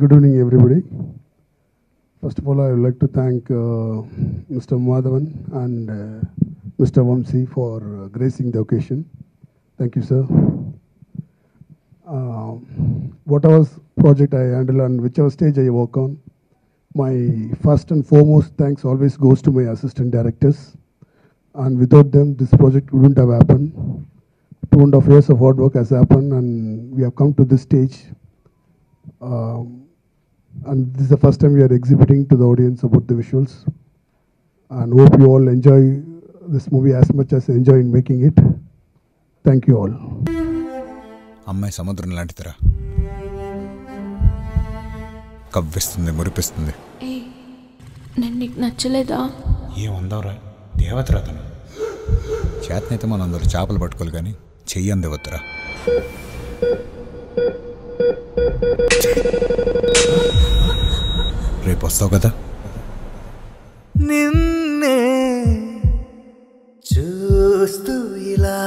Good evening, everybody. First of all, I would like to thank Mr. Madhavan and Mr. Vamsi for gracing the occasion. Thank you, sir. Whatever project I handle and whichever stage I work on, my first and foremost thanks always goes to my assistant directors. And without them, this project wouldn't have happened. 2.5 years of hard work has happened, and we have come to this stage. And this is the first time we are exhibiting to the audience about the visuals. And hope you all enjoy this movie as much as I enjoy in making it. Thank you all. అమ్మాయి సముద్రం లాంటిదిరా, కవ్విస్తుంది, మురిపిస్తుంది. నేను నీకు నచ్చలేదా? ఏముందవరా, దేవతరా తను. చేతనైతే మనం అందరూ చేపలు పట్టుకోవాలి, కానీ చెయ్యంది వద్దురా. రేపు వస్తావు కదా? నిన్నే చూస్తూ ఇలా